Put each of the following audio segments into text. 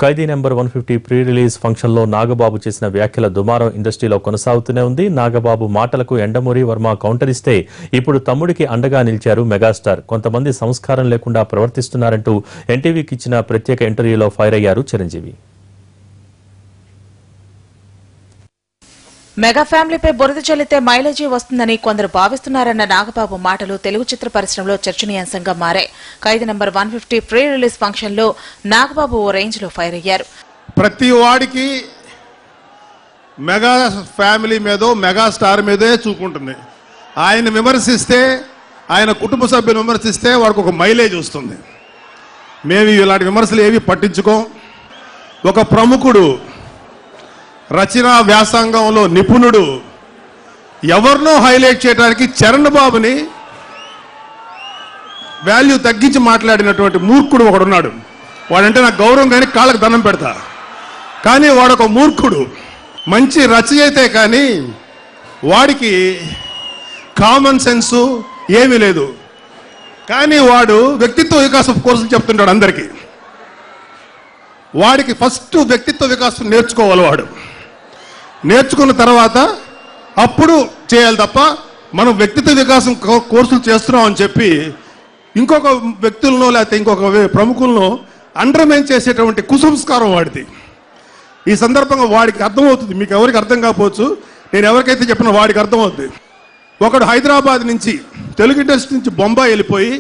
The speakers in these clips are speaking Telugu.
ఖైదీ నెంబర్ 150 ప్రీ రిలీజ్ ఫంక్షన్లో నాగబాబు చేసిన వ్యాఖ్యల దుమారం ఇండస్ట్రీలో కొనసాగుతూనే ఉంది. నాగబాబు మాటలకు ఎండమూరి వర్మ కౌంటర్ ఇస్తే ఇప్పుడు తమ్ముడికి అండగా నిలిచారు మెగాస్టార్. కొంతమంది సంస్కారం లేకుండా ప్రవర్తిస్తున్నారంటూ ఎన్టీవీకి ఇచ్చిన ప్రత్యేక ఇంటర్వ్యూలో ఫైర్ అయ్యారు చిరంజీవి. మెగా ఫ్యామిలీపై బురద చల్లితే మైలేజీ వస్తుందని కొందరు భావిస్తున్నారన్న నాగబాబు మాటలు తెలుగు చిత్ర పరిశ్రమలో చర్చనీయాంశంగా మారాయి. ఖైదీ నెంబర్ 150 ప్రీ రిలీజ్ ఫంక్షన్ లో నాగబాబు ఓ రేంజ్ లో ఫైర్ అయ్యారు. ప్రతి వాడికి మెగా ఫ్యామిలీ మీదో మెగా స్టార్ మీదే చూపుంటుంది. ఆయన విమర్శిస్తే, ఆయన కుటుంబ సభ్యులు విమర్శిస్తే వాడికి ఒక మైలేజ్ వస్తుంది. మేము ఇలాంటి విమర్శలు ఏవి పట్టించుకోం. ఒక ప్రముఖుడు, రచనా వ్యాసంగంలో నిపుణుడు ఎవరినో హైలైట్ చేయడానికి చరణ్ బాబుని వాల్యూ తగ్గించి మాట్లాడినటువంటి మూర్ఖుడు ఒకడున్నాడు. వాడంటే నాకు గౌరవం కానీ కాళ్ళకు దండం పెడతా. కానీ వాడొక మూర్ఖుడు, మంచి రచయితే కానీ వాడికి కామన్ సెన్సు ఏమీ లేదు. కానీ వాడు వ్యక్తిత్వ వికాసం కోర్సులు చెప్తుంటాడు అందరికీ. వాడికి ఫస్ట్ వ్యక్తిత్వ వికాసం నేర్చుకోవాలి. వాడు నేర్చుకున్న తర్వాత అప్పుడు చేయాలి తప్ప మనం వ్యక్తిత్వ వికాసం కోర్సులు చేస్తున్నాం అని చెప్పి ఇంకొక వ్యక్తులను లేకపోతే ఇంకొక ప్రముఖులను అండర్మైన్ చేసేటువంటి కుసంస్కారం వాడిది. ఈ సందర్భంగా వాడికి అర్థమవుతుంది. మీకు ఎవరికి అర్థం కాకపోవచ్చు, నేను ఎవరికైతే చెప్పినా వాడికి అర్థమవుతుంది. ఒకడు హైదరాబాద్ నుంచి, తెలుగు ఇండస్ట్రీ నుంచి బొంబాయి వెళ్ళిపోయి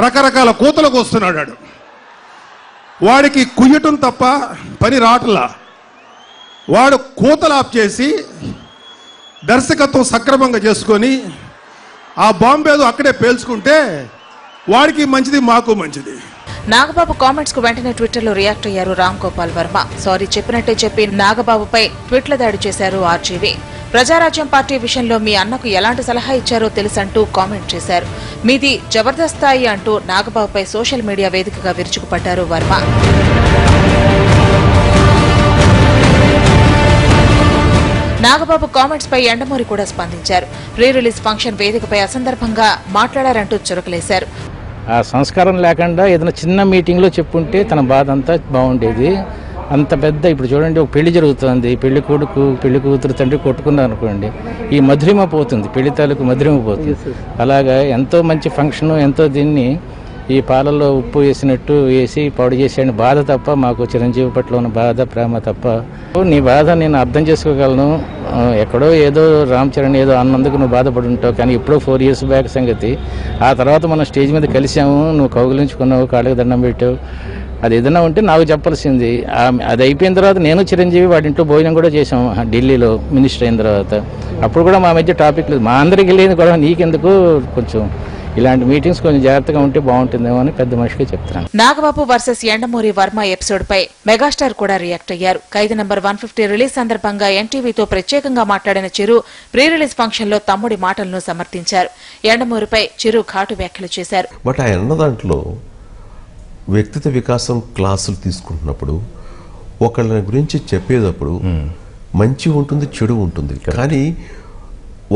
రకరకాల కూతలకు వస్తున్నాడు. వాడికి కుయ్యటం తప్ప పని రావట్లా. వాడు కూతలు ఆఫ్ చేసి దర్శకత్వం సక్రమంగా చేసుకొని ఆ బాంబేదో అక్కడే పేల్చుకుంటే వాడికి మంచిది, మాకు మంచిది. నాగబాబు కామెంట్స్ కు వెంటనే ట్విట్టర్ లో రియాక్ట్ అయ్యారు రామ్ గోపాల్ వర్మ. సారీ చెప్పినట్టే చెప్పి నాగబాబుపై ట్వీట్ల దాడి చేశారు ఆర్జీవీ. ప్రజారాజ్యం పార్టీ విషయంలో మీ అన్నకు ఎలాంటి సలహా ఇచ్చారో తెలుసంటూ కామెంట్ చేశారు. మీది జబర్దస్త్ స్థాయి అంటూ నాగబాబుపై సోషల్ మీడియా వేదికగా విరుచుకుపడ్డారు వర్మ. నాగబాబు కామెంట్స్ పై ఎండమూరి కూడా స్పందించారు. ప్రీ రిలీజ్ ఫంక్షన్ వేదికపై అసందర్భంగా మాట్లాడారంటూ చురకలేశారు. ఆ సంస్కారం లేకుండా ఏదైనా చిన్న మీటింగ్లో చెప్పుంటే తన బాధ అంతా బాగుండేది. అంత పెద్ద, ఇప్పుడు చూడండి, ఒక పెళ్లి జరుగుతుంది, పెళ్లి కొడుకు పెళ్లి కూతురు తండ్రి కొట్టుకున్నారు అనుకోండి, ఈ మధురిమ పోతుంది, పెళ్లి తాలూకు మధురిమ పోతుంది. అలాగా ఎంతో మంచి ఫంక్షన్, ఎంతో దీన్ని ఈ పాలల్లో ఉప్పు వేసినట్టు వేసి పాడు చేసాడు బాధ తప్ప మాకు చిరంజీవి పట్ల ఉన్న బాధ, ప్రేమ తప్ప. నీ బాధ నేను అర్థం చేసుకోగలను. ఎక్కడో ఏదో రామ్ చరణ్ ఏదో అన్నందుకు నువ్వు బాధపడి ఉంటావు. కానీ ఎప్పుడో 4 years బ్యాక్ సంగతి. ఆ తర్వాత మనం స్టేజ్ మీద కలిసాము, నువ్వు కౌగులించుకున్నావు, కాళ్ళకి దండం పెట్టావు. అది ఏదైనా ఉంటే నాకు చెప్పాల్సింది. అది అయిపోయిన తర్వాత నేను చిరంజీవి వాడి ఇంట్లో భోజనం కూడా చేసాము ఢిల్లీలో మినిస్టర్ అయిన తర్వాత. అప్పుడు కూడా మా మధ్య టాపిక్ లేదు. మా అందరికి వెళ్ళేది కూడా నీకెందుకు, కొంచెం ఇలాంటి మీటింగ్స్ కొంచెం జాగ్రత్తగా ఉంటే బాగుంటుందేమో అని పెద్ద మనిషిగా చెప్తాను. నాగబాబు వర్సెస్ ఎండమూరి వర్మ ఎపిసోడ్ పై మెగాస్టార్ కూడా రియాక్ట్ అయ్యారు. ఖైదీ నెంబర్ 150 రిలీజ్ సందర్భంగా ఎన్టీవీతో ప్రత్యేకంగా మాట్లాడిన చిరు ప్రీ రిలీజ్ ఫంక్షన్ లో తమ్ముడి మాటలను సమర్థించారు. ఎండమూరిపై చిరు ఘాటు వ్యాఖ్యలు చేశారు. బట్ ఆయన అన్న దాంట్లో వ్యక్తిత్వ వికాసం క్లాసులు తీసుకుంటున్నప్పుడు ఒకళ్ళ గురించి చెప్పేటప్పుడు మంచి ఉంటుంది, చెడు ఉంటుంది. కానీ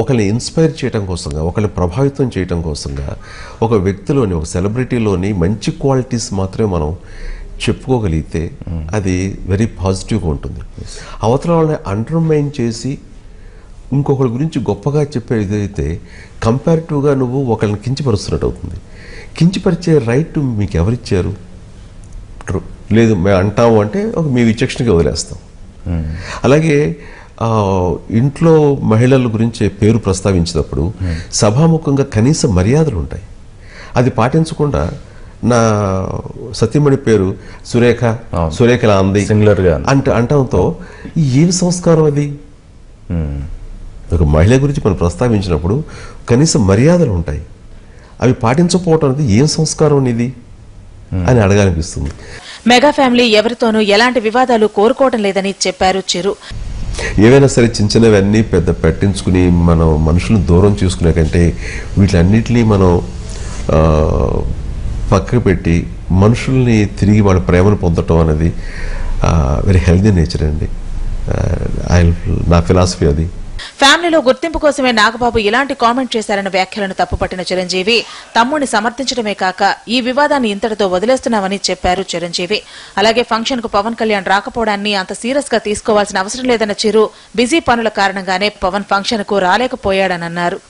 ఒకరిని ఇన్స్పైర్ చేయడం కోసంగా, ఒకరిని ప్రభావితం చేయడం కోసంగా ఒక వ్యక్తిలోని, ఒక సెలబ్రిటీలోని మంచి క్వాలిటీస్ మాత్రమే మనం చెప్పుకోగలిగితే అది వెరీ పాజిటివ్గా ఉంటుంది. అవతల వాళ్ళని అండర్మైన్ చేసి ఇంకొకరి గురించి గొప్పగా చెప్పేదైతే కంపారిటివ్గా నువ్వు ఒకరిని కించపరుస్తున్నట్టు అవుతుంది. కించపరిచే రైట్ మీకు ఎవరిచ్చారు? లేదు మేము అంటాము అంటే ఒక మీ విచక్షణగా వదిలేస్తాం. అలాగే ఇంట్లో మహిళల గురించి పేరు ప్రస్తావించినప్పుడు సభాముఖంగా కనీస మర్యాదలు ఉంటాయి. అది పాటించకుండా నా సతీమణి పేరు సురేఖలా అంది అంటంతో ఏం సంస్కారం అది? ఒక మహిళ గురించి మనం ప్రస్తావించినప్పుడు కనీస మర్యాదలు ఉంటాయి. అవి పాటించకపోవటం అనేది ఏం సంస్కారం ఇది అని అడగాలనిపిస్తుంది. మెగా ఫ్యామిలీ ఎవరితోనూ ఎలాంటి వివాదాలు కోరుకోవడం లేదని చెప్పారు చిరు. ఏవైనా సరే చిన్న చిన్నవన్నీ పెద్ద పెట్టించుకుని మనం మనుషులను దూరం చేసుకునే కంటే వీటిలన్నిటినీ మనం పక్కకు పెట్టి మనుషుల్ని తిరిగి వాళ్ళ ప్రేమను పొందటం అనేది వెరీ హెల్దీ నేచర్ అండి. నా ఫిలాసఫీ అది. ఫ్యామిలీలో గుర్తింపు కోసమే నాగబాబు ఇలాంటి కామెంట్ చేశారన్న వ్యాఖ్యలను తప్పుపట్టిన చిరంజీవి తమ్ముడిని సమర్థించడమే కాక ఈ వివాదాన్ని ఇంతటితో వదిలేస్తున్నామని చెప్పారు చిరంజీవి. అలాగే ఫంక్షన్ కు పవన్ కళ్యాణ్ రాకపోవడాన్ని అంత సీరియస్ గా తీసుకోవాల్సిన అవసరం లేదన్న చిరు బిజీ పనుల కారణంగానే పవన్ ఫంక్షన్ కు రాలేకపోయాడనన్నారు.